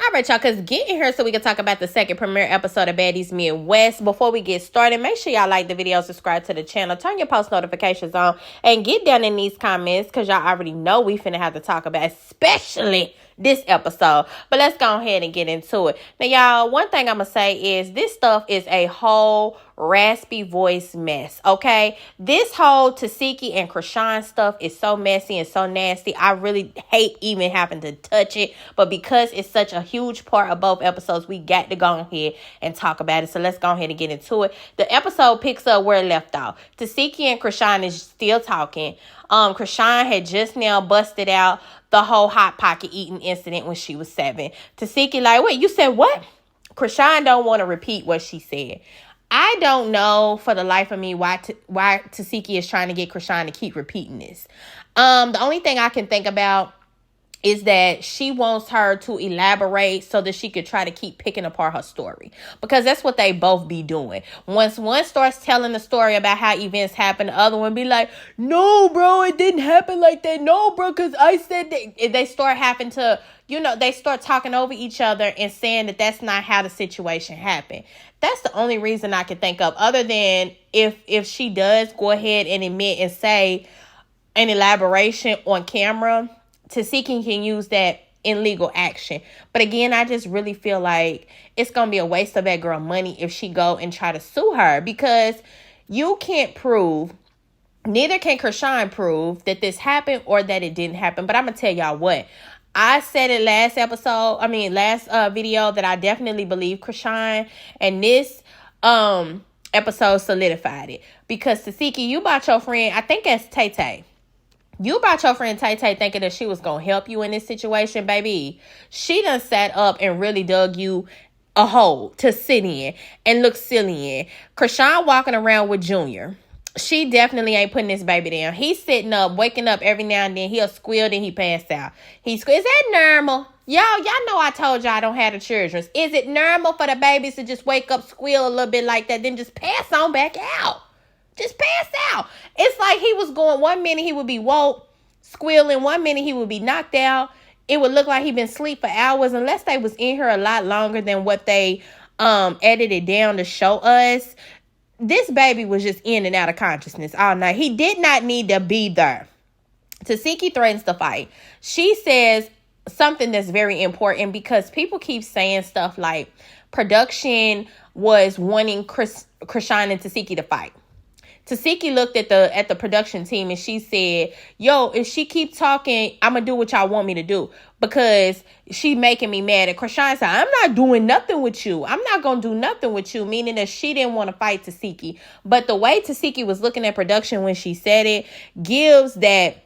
All right, y'all, because get in here so we can talk about the second premiere episode of Baddies Midwest. Before we get started, make sure y'all like the video, subscribe to the channel, turn your post notifications on, and get down in these comments because y'all already know we finna have to talk about, especially this episode. But let's go ahead and get into it. Now, y'all, one thing I'm going to say is this stuff is a whole raspy voice mess, okay? This whole Tesehki and Chrisean stuff is so messy and so nasty. I really hate even having to touch it, but because it's such a huge part of both episodes, we got to go ahead and talk about it. So let's go ahead and get into it. The episode picks up where it left off. Tesehki and Chrisean is still talking. Chrisean had just now busted out the whole Hot Pocket eating incident when she was 7. Tesehki like, wait, you said what? Chrisean don't want to repeat what she said. I don't know for the life of me why Tesehki is trying to get Chrisean to keep repeating this. The only thing I can think about is that she wants her to elaborate so that she could try to keep picking apart her story. Because that's what they both be doing. Once one starts telling the story about how events happen, the other one be like, no, bro, it didn't happen like that. No, bro, because I said that. They start having to, they start talking over each other and saying that that's not how the situation happened. That's the only reason I can think of, other than if she does go ahead and admit and say an elaboration on camera, Tesehki can use that in legal action. But again, I just really feel like it's going to be a waste of that girl money if she go and try to sue her, because you can't prove, neither can Chrisean prove that this happened or that it didn't happen. But I'm going to tell y'all what. I said it last video that I definitely believe Chrisean, and this episode solidified it. Because Tesehki, you bought your friend, I think that's Tay. You brought your friend Tay thinking that she was going to help you in this situation, baby. She done sat up and really dug you a hole to sit in and look silly in. Chrisean walking around with Junior. She definitely ain't putting this baby down. He's sitting up, waking up every now and then. He'll squeal, then he pass out. Is that normal? Y'all know I told y'all I don't have the children. Is it normal for the babies to just wake up, squeal a little bit like that, then just pass on back out? Just pass out. It's like he was going, 1 minute he would be woke, squealing, 1 minute he would be knocked out. It would look like he'd been asleep for hours, unless they was in here a lot longer than what they edited down to show us. This baby was just in and out of consciousness all night. He did not need to be there. Tesehki threatens to fight. She says something that's very important, because people keep saying stuff like production was wanting Chrisean and Tesehki to fight. Tesehki looked at the production team and she said, yo, if she keep talking, I'm going to do what y'all want me to do, because she making me mad. And Chrisean said, I'm not doing nothing with you. I'm not going to do nothing with you, meaning that she didn't want to fight Tesehki. But the way Tesehki was looking at production when she said it gives that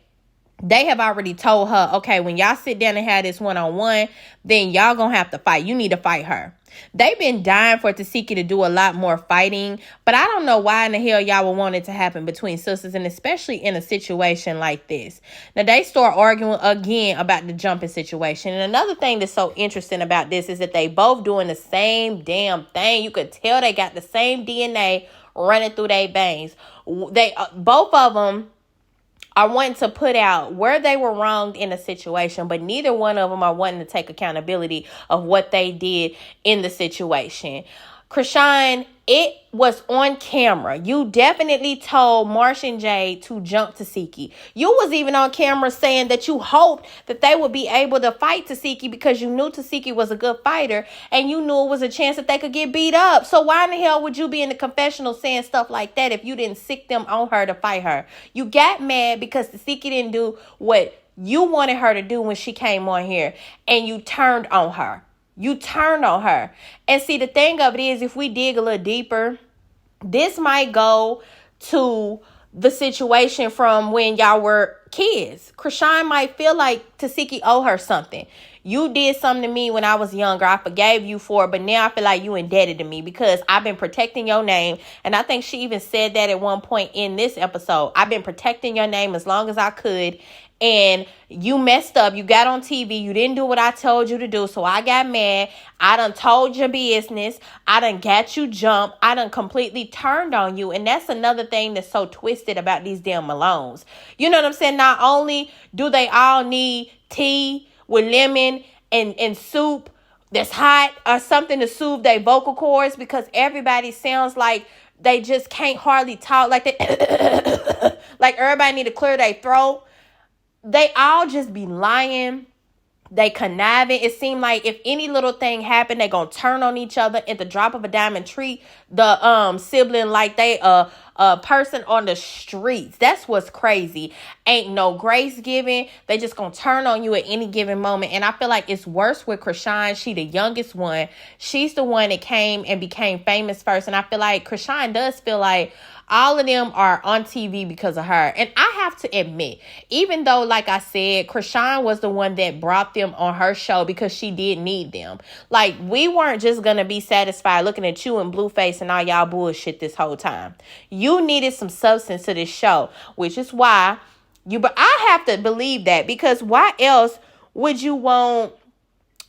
they have already told her, okay, when y'all sit down and have this one-on-one, then y'all going to have to fight. You need to fight her. They've been dying for Tesehki to do a lot more fighting, but I don't know why in the hell y'all would want it to happen between sisters, and especially in a situation like this. Now, they start arguing again about the jumping situation. And another thing that's so interesting about this is that they both doing the same damn thing. You could tell they got the same DNA running through their veins. They both of them are wanting to put out where they were wronged in a situation, but neither one of them are wanting to take accountability of what they did in the situation. Chrisean, it was on camera. You definitely told Marsh and Jade to jump Tesehki. You was even on camera saying that you hoped that they would be able to fight Tesehki because you knew Tesehki was a good fighter and you knew it was a chance that they could get beat up. So why in the hell would you be in the confessional saying stuff like that if you didn't sick them on her to fight her? You got mad because Tesehki didn't do what you wanted her to do when she came on here, and you turned on her. You turned on her. And see, the thing of it is, if we dig a little deeper, this might go to the situation from when y'all were kids. Chrisean might feel like Tesehki owe her something. You did something to me when I was younger. I forgave you for it, but now I feel like you indebted to me because I've been protecting your name. And I think she even said that at one point in this episode. I've been protecting your name as long as I could. And you messed up. You got on TV. You didn't do what I told you to do. So I got mad. I done told your business. I done got you jumped. I done completely turned on you. And that's another thing that's so twisted about these damn Malones. You know what I'm saying? Not only do they all need tea with lemon and soup that's hot or something to soothe their vocal cords, because everybody sounds like they just can't hardly talk, like they like everybody need to clear their throat. They all just be lying. They conniving. It seemed like if any little thing happened, they gonna turn on each other at the drop of a dime and treat the sibling like they a person on the streets. That's what's crazy. Ain't no grace given. They just gonna turn on you at any given moment. And I feel like it's worse with Chrisean. She the youngest one. She's the one that came and became famous first. And I feel like Chrisean does feel like all of them are on TV because of her. And I have to admit, even though, like I said, Chrisean was the one that brought them on her show because she did need them. Like, we weren't just going to be satisfied looking at you in Blueface and all y'all bullshit this whole time. You needed some substance to this show, which is why but I have to believe that, because why else would you want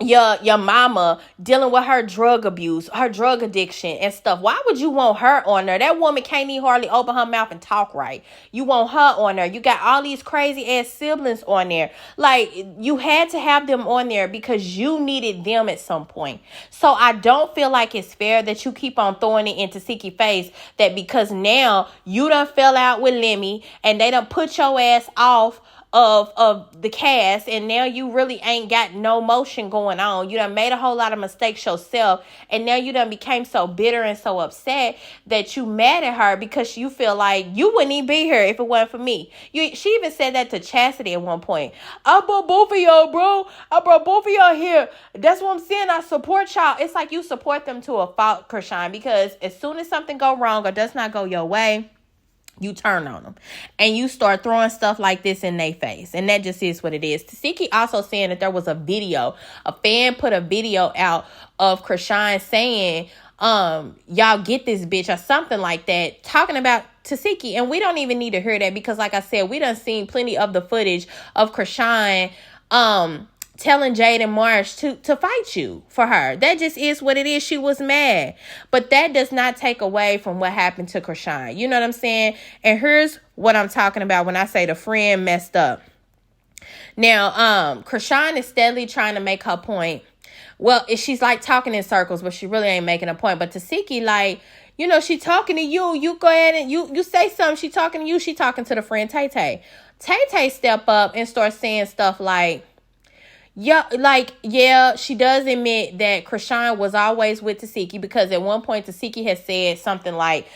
your mama dealing with her drug abuse, her drug addiction and stuff? Why would you want her on there? That woman can't even hardly open her mouth and talk right. You want her on there. You got all these crazy ass siblings on there. Like, you had to have them on there because you needed them at some point. So I don't feel like it's fair that you keep on throwing it into Tesehki face that because now you done fell out with Lemmy and they done put your ass off of the cast, and now you really ain't got no motion going on. You done made a whole lot of mistakes yourself, and now you done became so bitter and so upset that you mad at her because you feel like you wouldn't even be here if it wasn't for me. She even said that to Chastity at one point. I brought both of y'all, bro. I brought both of y'all here. That's what I'm saying. I support y'all. It's like you support them to a fault, Chrisean, because as soon as something go wrong or does not go your way, you turn on them and you start throwing stuff like this in their face. And that just is what it is. Tesehki also saying that there was a fan put a video out of Chrisean saying, y'all get this bitch or something like that, talking about Tesehki. And we don't even need to hear that because, like I said, we done seen plenty of the footage of Chrisean, telling Jaidyn Marsh to fight you for her. That just is what it is. She was mad. But that does not take away from what happened to Chrisean. You know what I'm saying? And here's what I'm talking about when I say the friend messed up. Now, Chrisean is steadily trying to make her point. Well, she's like talking in circles, but she really ain't making a point. But Tesehki, like, you know, she talking to you. You go ahead and you say something. She talking to you. She talking to the friend Tay Tay. Tay Tay step up and start saying stuff like, yeah, she does admit that Chrisean was always with Tesehki because at one point Tesehki has said something like,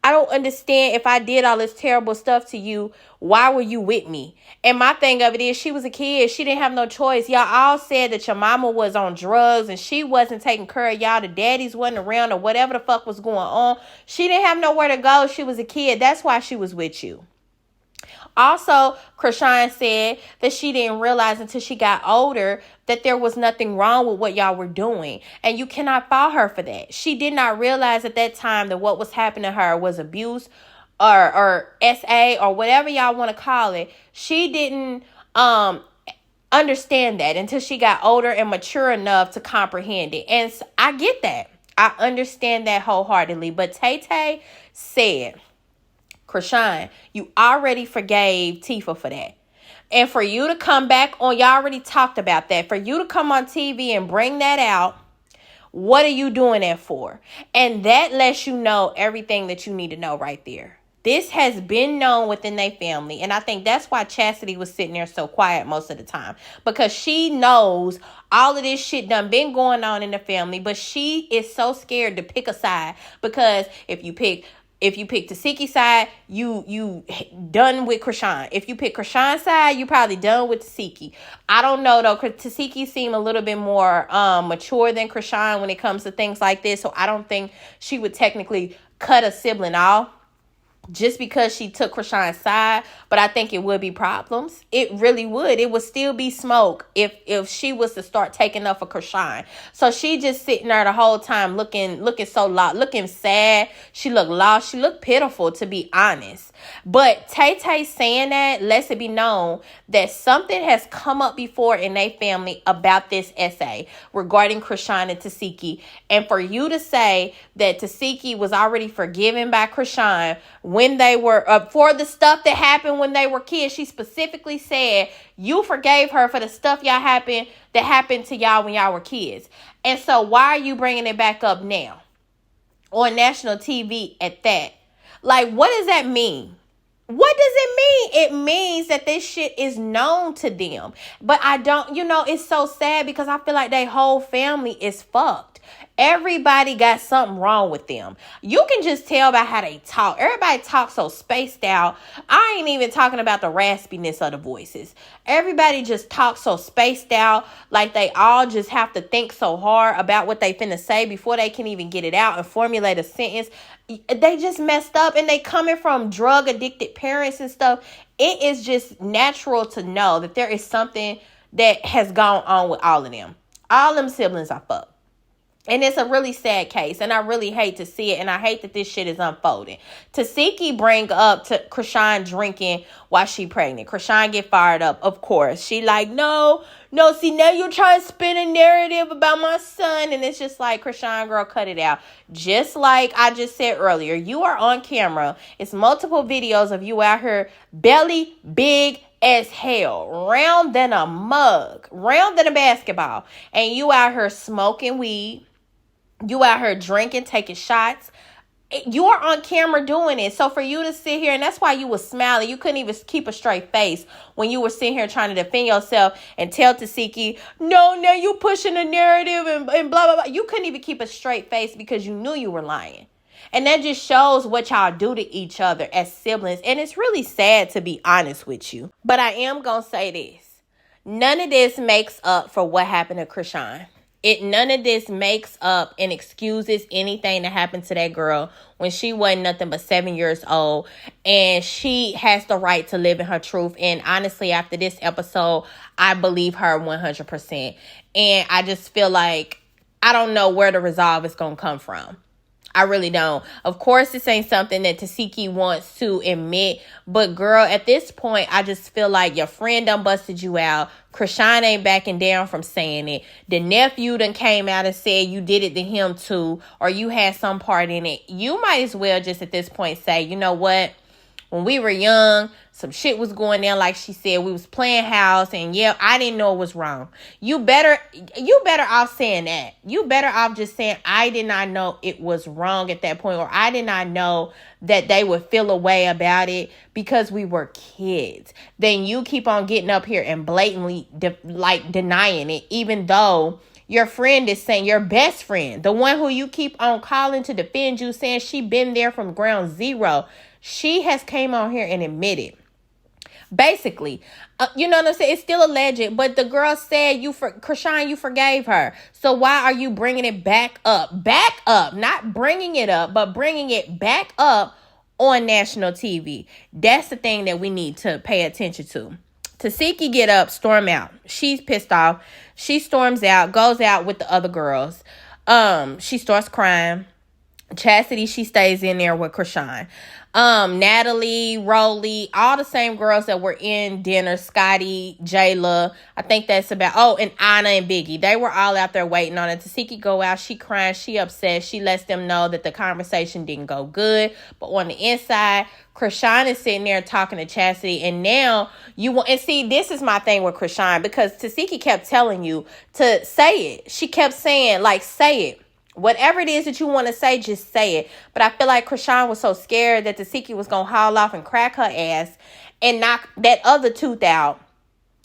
I don't understand, if I did all this terrible stuff to you, why were you with me? And my thing of it is, she was a kid. She didn't have no choice. Y'all all said that your mama was on drugs and she wasn't taking care of y'all. The daddies wasn't around or whatever the fuck was going on. She didn't have nowhere to go. She was a kid. That's why she was with you. Also, Chrisean said that she didn't realize until she got older that there was nothing wrong with what y'all were doing. And you cannot fault her for that. She did not realize at that time that what was happening to her was abuse or SA or whatever y'all want to call it. She didn't understand that until she got older and mature enough to comprehend it. And I get that. I understand that wholeheartedly. But Tay Tay said, Chrisean, you already forgave Tifa for that. And for you to come back on, y'all already talked about that. For you to come on TV and bring that out, what are you doing that for? And that lets you know everything that you need to know right there. This has been known within their family. And I think that's why Chastity was sitting there so quiet most of the time. Because she knows all of this shit done been going on in the family. But she is so scared to pick a side. Because if you pick Tesehki's side, you done with Chrisean. If you pick Chrisean's side, you probably done with Tesehki. I don't know though, because Tesehki seem a little bit more mature than Chrisean when it comes to things like this. So I don't think she would technically cut a sibling off just because she took Chrisean's side, but I think it would be problems. It really would. It would still be smoke if she was to start taking up for Chrisean. So she just sitting there the whole time looking so lost, looking sad. She looked lost. She looked pitiful, to be honest. But Tay Tay saying that lets it be known that something has come up before in their family about this essay regarding Chrisean and Tesehki. And for you to say that Tesehki was already forgiven by Chrisean when they were, for the stuff that happened when they were kids. She specifically said you forgave her for the stuff that happened to y'all when y'all were kids. And so why are you bringing it back up now on national TV at that? Like, what does that mean? What does it mean? It means that this shit is known to them. But I don't, it's so sad because I feel like their whole family is fucked. Everybody got something wrong with them. You can just tell by how they talk. Everybody talks so spaced out. I ain't even talking about the raspiness of the voices. Everybody just talks so spaced out, like they all just have to think so hard about what they finna say before they can even get it out and formulate a sentence. They just messed up, and they coming from drug addicted parents and stuff. It is just natural to know that there is something that has gone on with all of them. All them siblings are fucked. And it's a really sad case, and I really hate to see it, and I hate that this shit is unfolding. Tesehki bring up to Chrisean drinking while she pregnant. Chrisean get fired up, of course. She like, no, see, now you're trying to spin a narrative about my son, and it's just like, Chrisean, girl, cut it out. Just like I just said earlier, you are on camera. It's multiple videos of you out here, belly big as hell, round than a mug, round than a basketball, and you out here smoking weed. You out here drinking, taking shots. You are on camera doing it. So for you to sit here, and that's why you was smiling. You couldn't even keep a straight face when you were sitting here trying to defend yourself and tell Tesehki, no, now you pushing a narrative and blah, blah, blah. You couldn't even keep a straight face because you knew you were lying. And that just shows what y'all do to each other as siblings. And it's really sad, to be honest with you. But I am going to say this. None of this makes up for what happened to Chrisean. None of this makes up and excuses anything that happened to that girl when she wasn't nothing but 7 years old. And she has the right to live in her truth. And honestly, after this episode, I believe her 100%. And I just feel like I don't know where the resolve is going to come from. I really don't. Of course, this ain't something that Tesehki wants to admit. But girl, at this point, I just feel like your friend done busted you out. Chrisean ain't backing down from saying it. The nephew done came out and said you did it to him too, or you had some part in it. You might as well just at this point say, you know what? When we were young, some shit was going down, like she said. We was playing house, and yeah, I didn't know it was wrong. You better off saying that. You better off just saying, I did not know it was wrong at that point, or I did not know that they would feel a way about it because we were kids. Then you keep on getting up here and blatantly denying it, even though your friend is saying, your best friend, the one who you keep on calling to defend you, saying she been there from ground zero. She has came on here and admitted. Basically, you know what I'm saying? It's still alleged, but the girl said Chrisean, you forgave her. So why are you bringing it back up? Back up, not bringing it up, but bringing it back up on national TV. That's the thing that we need to pay attention to. Tesehki get up, storm out. She's pissed off. She storms out, goes out with the other girls. She starts crying. Chastity, she stays in there with Chrisean. Natalie, Rollie, all the same girls that were in dinner, Scotty, Jela, I think that's about, and Anna and Biggie. They were all out there waiting on it. Tesehki go out, she crying, she upset. She lets them know that the conversation didn't go good. But on the inside, Chrisean is sitting there talking to Chastity, and now you want, and see, this is my thing with Chrisean, because Tesehki kept telling you to say it. She kept saying, say it. Whatever it is that you want to say, just say it. But I feel like Chrisean was so scared that Tesehki was going to haul off and crack her ass and knock that other tooth out,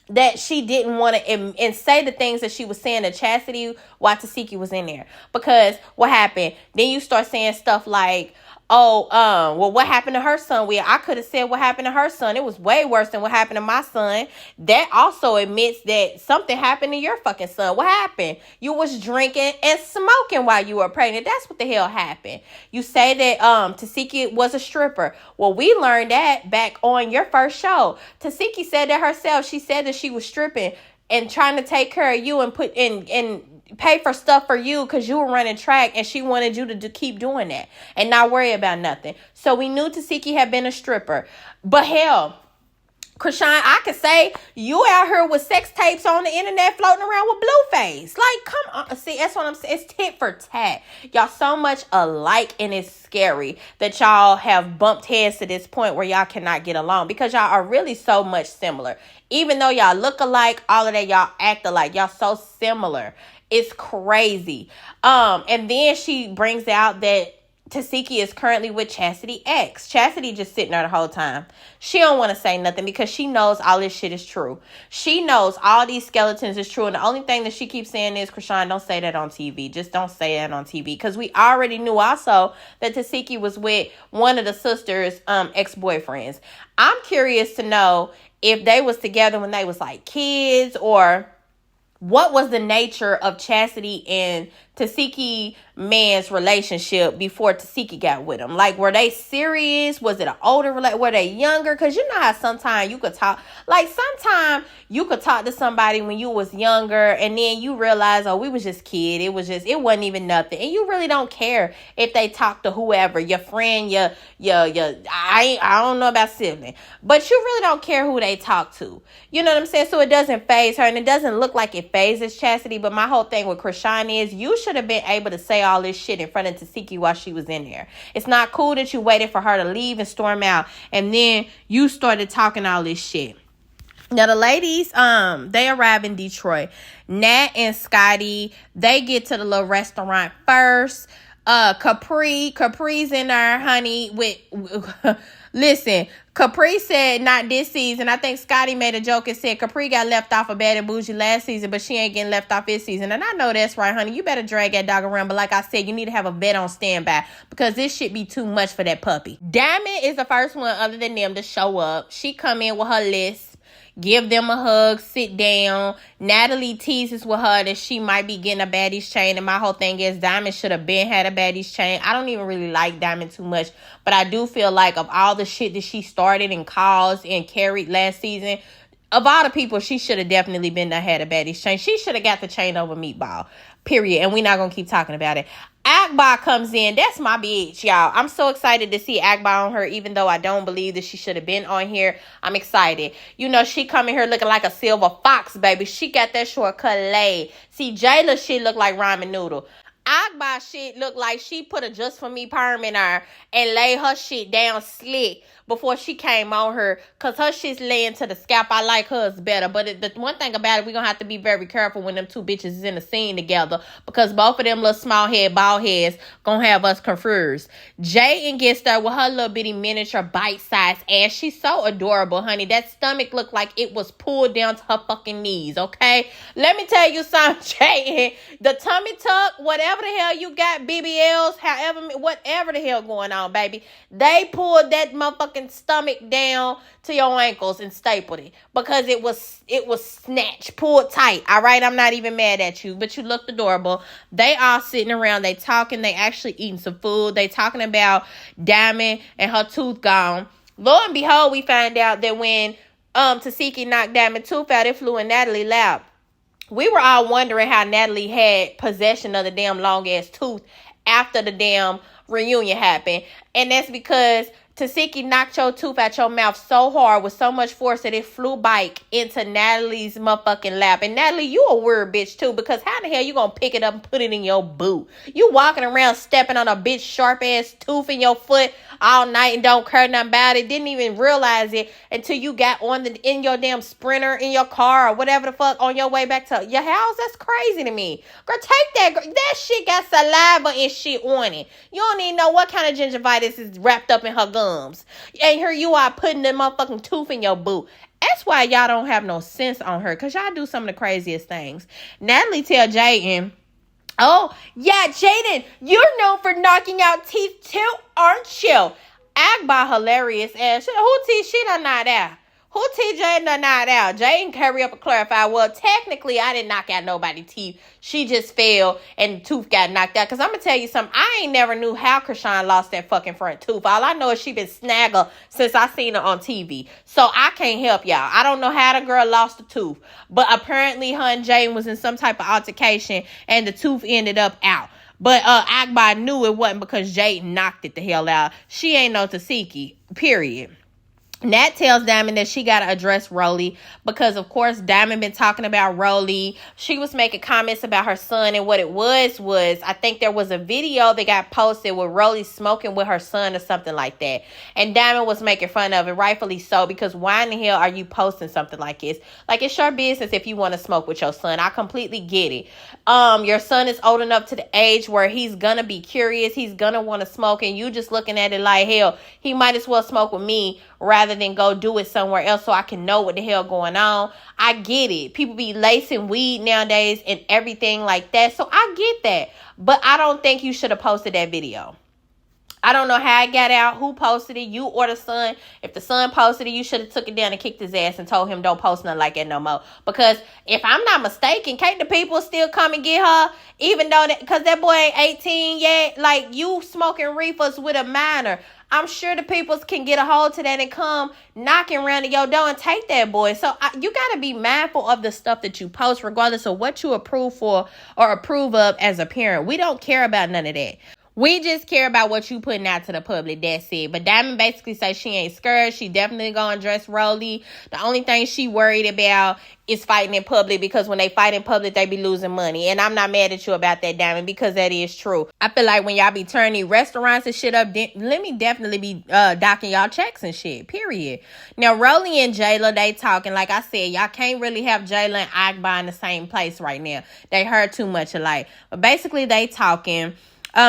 that she didn't want to and say the things that she was saying to Chastity while Tesehki was in there. Because what happened? Then you start saying stuff like, well, what happened to her son? Well, I could have said what happened to her son. It was way worse than what happened to my son. That also admits that something happened to your fucking son. What happened? You was drinking and smoking while you were pregnant. That's what the hell happened. You say that Tesehki was a stripper. Well, we learned that back on your first show. Tesehki said that herself. She said that she was stripping and trying to take care of you and put in pay for stuff for you because you were running track, and she wanted you to keep doing that and not worry about nothing. So we knew Tesehki had been a stripper. But hell, Chrisean, I could say you out here with sex tapes on the internet floating around with Blueface. Like, come on. See, that's what I'm saying. It's tit for tat. Y'all so much alike, and it's scary that y'all have bumped heads to this point where y'all cannot get along, because y'all are really so much similar. Even though y'all look alike, all of that, y'all act alike. Y'all so similar. It's crazy. And then she brings out that Tesehki is currently with Chastity X. Chastity just sitting there the whole time. She don't want to say nothing because she knows all this shit is true. She knows all these skeletons is true. And the only thing that she keeps saying is, Chrisean, don't say that on TV. Just don't say that on TV. Because we already knew also that Tesehki was with one of the sisters' ex-boyfriends. I'm curious to know if they was together when they was like kids, or what was the nature of Chastity and Tesehki man's relationship before Tesehki got with him. Like, were they serious? Was it an older relationship? Were they younger? Because you know how sometimes you could talk, like sometimes you could talk to somebody when you was younger and then you realize, oh, we was just kid. It wasn't even nothing. And you really don't care if they talk to whoever, your friend, I don't know about sibling, but you really don't care who they talk to. You know what I'm saying? So it doesn't faze her, and it doesn't look like it phases Chastity. But my whole thing with Chrisean is, you should have been able to say all this shit in front of Tesehki while she was in there. It's not cool that you waited for her to leave and storm out, and then you started talking all this shit. Now the ladies, they arrive in Detroit. Nat and Scotty, they get to the little restaurant first. Capri's in there, honey, with listen, Capri said not this season. I think Scotty made a joke and said Capri got left off of Bad and Bougie last season, but she ain't getting left off this season. And I know that's right, honey. You better drag that dog around. But like I said, you need to have a vet on standby, because this shit be too much for that puppy. Diamond is the first one other than them to show up. She come in with her list. Give them a hug, sit down. Natalie teases with her that she might be getting a baddies chain. And my whole thing is, Diamond should have been had a baddies chain. I don't even really like Diamond too much, but I do feel like of all the shit that she started and caused and carried last season, of all the people, she should have definitely been that had a baddies chain. She should have got the chain over Meatball, period. And we're not going to keep talking about it. Akbarv comes in. That's my bitch, y'all. I'm so excited to see Akbarv on her, even though I don't believe that she should have been on here. I'm excited. You know, she coming here looking like a silver fox, baby. She got that shortcut laid. See, Jela shit look like ramen noodle. Akbarv shit look like she put a Just For Me perm in her and lay her shit down slick before she came on her, because her shit's laying to the scalp. I like hers better. But the one thing about it, we're going to have to be very careful when them two bitches is in the scene together, because both of them little small head, bald heads going to have us confused. Jaidyn gets there with her little bitty miniature bite-sized ass. She's so adorable, honey. That stomach looked like it was pulled down to her fucking knees, okay? Let me tell you something, Jaidyn. The tummy tuck, whatever the hell you got, BBLs, whatever the hell going on, baby, they pulled that motherfucking stomach down to your ankles and stapled it, because it was snatched, pulled tight. All right, I'm not even mad at you, but you looked adorable. They all sitting around, they talking, they actually eating some food. They talking about Diamond and her tooth gone. Lo and behold, we find out that when Tesehki knocked Diamond's tooth out, it flew in Natalie's lap. We were all wondering how Natalie had possession of the damn long ass tooth after the damn reunion happened, and that's because Tesehki knocked your tooth out your mouth so hard with so much force that it flew back into Natalie's motherfucking lap. And Natalie, you a weird bitch too, because how the hell you gonna pick it up and put it in your boot? You walking around stepping on a bitch sharp ass tooth in your foot all night and don't care nothing about it. Didn't even realize it until you got in your damn Sprinter in your car or whatever the fuck on your way back to your house. That's crazy to me. Girl, take that shit got saliva and shit on it. You don't even know what kind of gingivitis is wrapped up in her gums. And here you are putting the motherfucking tooth in your boot. That's why y'all don't have no sense on her, because y'all do some of the craziest things. Natalie tell Jaidyn, oh, yeah, Jaidyn, you're known for knocking out teeth too, aren't you? Akbarv hilarious ass. Who teeth she done knocked out? Who teeth Jaidyn done knocked out? Jaidyn hurry up and clarify, well, technically, I didn't knock out nobody's teeth. She just fell and the tooth got knocked out. Because I'm going to tell you something. I ain't never knew how Chrisean lost that fucking front tooth. All I know is she been snaggled since I seen her on TV. So I can't help y'all. I don't know how the girl lost the tooth. But apparently her and Jaidyn was in some type of altercation and the tooth ended up out. But Akbarv knew it wasn't because Jaidyn knocked it the hell out. She ain't no Tesehki, period. Nat tells Diamond that she got to address Rollie because, of course, Diamond been talking about Rollie. She was making comments about her son, and what it was I think there was a video that got posted with Rollie smoking with her son or something like that. And Diamond was making fun of it, rightfully so, because why in the hell are you posting something like this? Like, it's your business if you want to smoke with your son. I completely get it. Your son is old enough to the age where he's going to be curious. He's going to want to smoke, and you just looking at it like, hell, he might as well smoke with me rather than go do it somewhere else so I can know what the hell going on. I get it. People be lacing weed nowadays and everything like that. So I get that. But I don't think you should have posted that video. I don't know how it got out, who posted it, you or the son. If the son posted it, you should have took it down and kicked his ass and told him don't post nothing like that no more. Because if I'm not mistaken, can't the people still come and get her? Even though, because that boy ain't 18 yet, like you smoking reefers with a minor. I'm sure the people can get a hold to that and come knocking around at your door and take that boy. So you got to be mindful of the stuff that you post, regardless of what you approve for or approve of as a parent. We don't care about none of that. We just care about what you putting out to the public. That's it. But Diamond basically says she ain't scared. She definitely gonna address Rollie. The only thing she worried about is fighting in public, because when they fight in public, they be losing money. And I'm not mad at you about that, Diamond, because that is true. I feel like when y'all be turning restaurants and shit up, let me definitely be docking y'all checks and shit, period. Now, Rollie and Jela, they talking. Like I said, y'all can't really have Jela and Akbarv in the same place right now. They heard too much alike. But basically, they talking.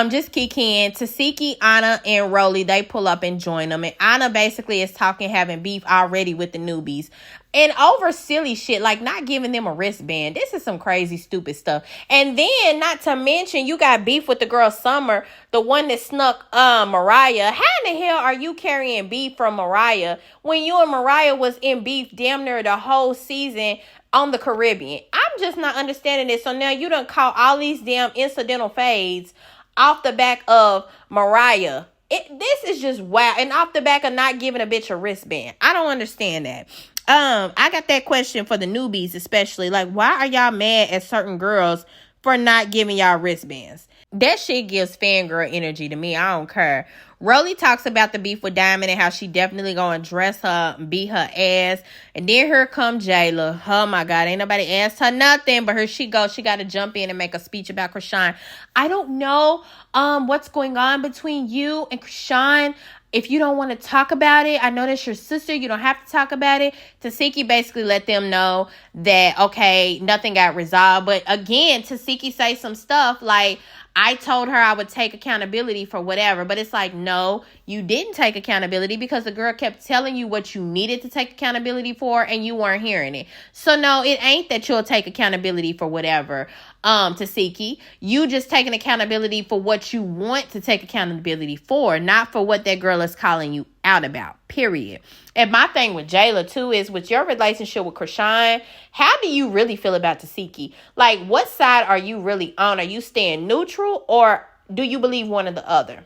Just kicking. Tesehki, Anna, and Rollie, they pull up and join them. And Anna basically is talking, having beef already with the newbies. And over silly shit, like not giving them a wristband. This is some crazy, stupid stuff. And then, not to mention, you got beef with the girl Summer, the one that snuck Mariah. How in the hell are you carrying beef from Mariah when you and Mariah was in beef damn near the whole season on the Caribbean? I'm just not understanding this. So now you done caught all these damn incidental fades off the back of Mariah. This is just wow. And off the back of not giving a bitch a wristband. I don't understand that. I got that question for the newbies especially. Like, why are y'all mad at certain girls for not giving y'all wristbands? That shit gives fangirl energy to me. I don't care. Rollie talks about the beef with Diamond and how she definitely gonna dress her and beat her ass. And then here come Jela. Oh my God, ain't nobody asked her nothing, but here she goes. She got to jump in and make a speech about Chrisean. I don't know what's going on between you and Chrisean. If you don't want to talk about it, I know that's your sister. You don't have to talk about it. Tesehki basically let them know that, okay, nothing got resolved. But again, Tesehki say some stuff like, I told her I would take accountability for whatever. But it's like, no, you didn't take accountability because the girl kept telling you what you needed to take accountability for and you weren't hearing it. So no, it ain't that you'll take accountability for whatever, Tesehki. You just taking accountability for what you want to take accountability for, not for what that girl is calling you out about, period. And my thing with Jela too is, with your relationship with Chrisean, how do you really feel about Tesehki? Like, what side are you really on? Are you staying neutral, or do you believe one or the other?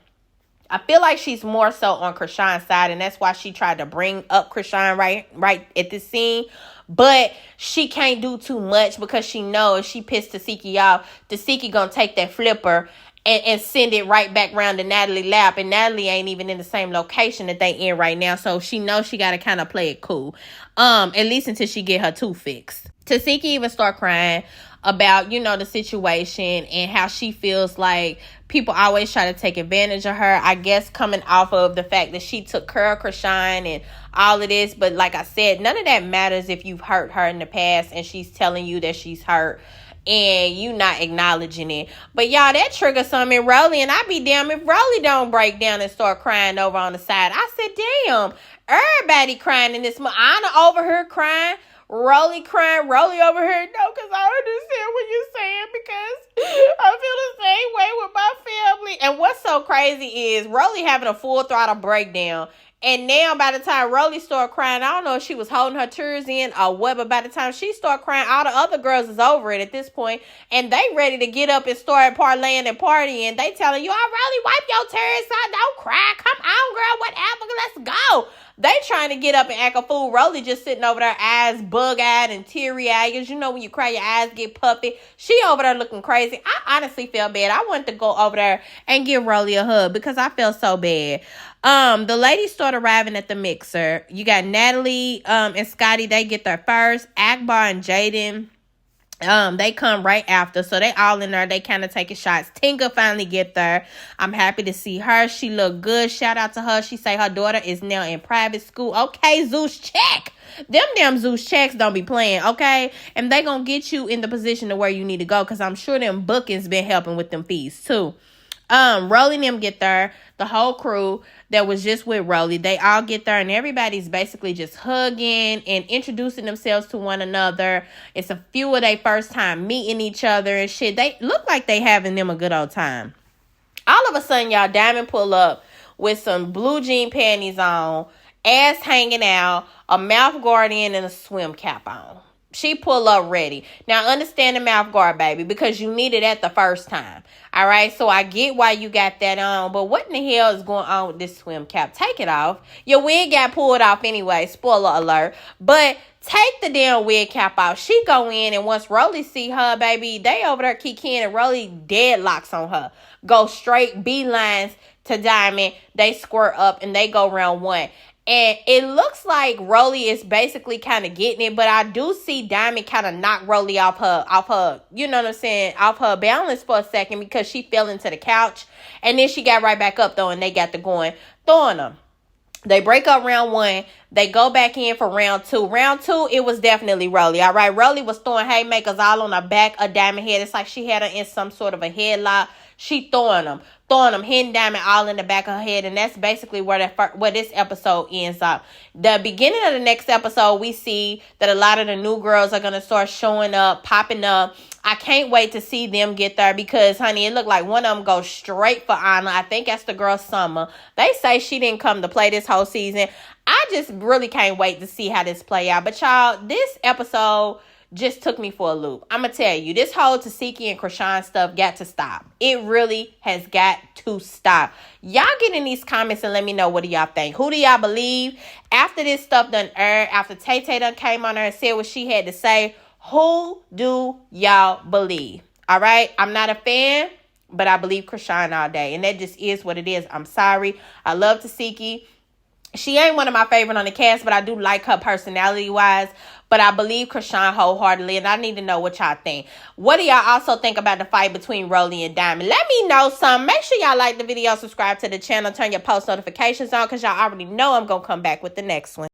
I feel like she's more so on Chrisean's side, and that's why she tried to bring up Chrisean right at this scene. But she can't do too much because she knows she pissed Tesehki off. Tesehki gonna take that flipper and send it right back round to Natalie lap. And Natalie ain't even in the same location that they in right now. So she knows she got to kind of play it cool. At least until she get her tooth fixed. Tesehki even start crying about, the situation and how she feels like people always try to take advantage of her. I guess coming off of the fact that she took care of Chrisean and all of this. But like I said, none of that matters if you've hurt her in the past and she's telling you that she's hurt and you not acknowledging it. But y'all, that triggers something in Rollie, and I be damn if Rollie don't break down and start crying over on the side. I said, damn, everybody crying in this. Anna over here crying, Rollie crying, Rollie over here. No, because I understand what you're saying, because I feel the same way with my family. And what's so crazy is Rollie having a full throttle breakdown. And now by the time Rollie started crying, I don't know if she was holding her tears in or what, but by the time she started crying, all the other girls is over it at this point, and they ready to get up and start parlaying and partying. They telling you, "I Rollie, wipe your tears out, don't cry, come on, girl, whatever, let's go." They trying to get up and act a fool. Rollie just sitting over there, eyes bug-eyed and teary-eyed. As you know, when you cry, your eyes get puffy. She over there looking crazy. I honestly felt bad. I wanted to go over there and give Rollie a hug because I felt so bad. The ladies start arriving at the mixer. You got Natalie and Scotty. They get there first. Akbarv and Jaidyn, they come right after. So they all in there. They kind of taking shots. Tinka finally get there. I'm happy to see her. She look good. Shout out to her. She say her daughter is now in private school. Okay, Zeus, check. Them damn Zeus checks don't be playing, okay? And they gonna get you in the position to where you need to go, because I'm sure them bookings been helping with them fees too. Rollie and them get there. The whole crew that was just with Rollie, they all get there, and everybody's basically just hugging and introducing themselves to one another. It's a few of their first time meeting each other and shit. They look like they having them a good old time. All of a sudden, y'all, Diamond pull up with some blue jean panties on, ass hanging out, a mouth guard in, and a swim cap on. She pull up ready. Now, understand the mouth guard, baby, because you need it at the first time. All right? So, I get why you got that on, but what in the hell is going on with this swim cap? Take it off. Your wig got pulled off anyway. Spoiler alert. But take the damn wig cap off. She go in, and once Rollie see her, baby, they over there kicking, and Rollie deadlocks on her. Go straight beelines to Diamond. They squirt up, and they go round one. And it looks like Rollie is basically kind of getting it, but I do see Diamond kind of knock Rollie off her, you know what I'm saying, off her balance for a second, because she fell into the couch, and then she got right back up though, and they got to going, throwing them. They break up round one. They go back in for round two. Round two, it was definitely Rollie. All right, Rollie was throwing haymakers all on the back of Diamond head. It's like she had her in some sort of a headlock. She throwing them, hitting Diamond all in the back of her head, and that's basically where this episode ends up. The beginning of the next episode, we see that a lot of the new girls are gonna start showing up, popping up. I can't wait to see them get there, because, honey, it looked like one of them goes straight for Anna. I think that's the girl Summer. They say she didn't come to play this whole season. I just really can't wait to see how this play out. But, y'all, this episode just took me for a loop. I'm going to tell you, this whole Tesehki and Chrisean stuff got to stop. It really has got to stop. Y'all get in these comments and let me know, what do y'all think? Who do y'all believe? After this stuff done aired, after Tay Tay done came on there and said what she had to say, who do y'all believe? All right? I'm not a fan, but I believe Chrisean all day. And that just is what it is. I'm sorry. I love Tesehki. She ain't one of my favorite on the cast, but I do like her personality-wise. But I believe Chrisean wholeheartedly, and I need to know what y'all think. What do y'all also think about the fight between Rollie and Diamond? Let me know some. Make sure y'all like the video, subscribe to the channel, turn your post notifications on, because y'all already know I'm going to come back with the next one.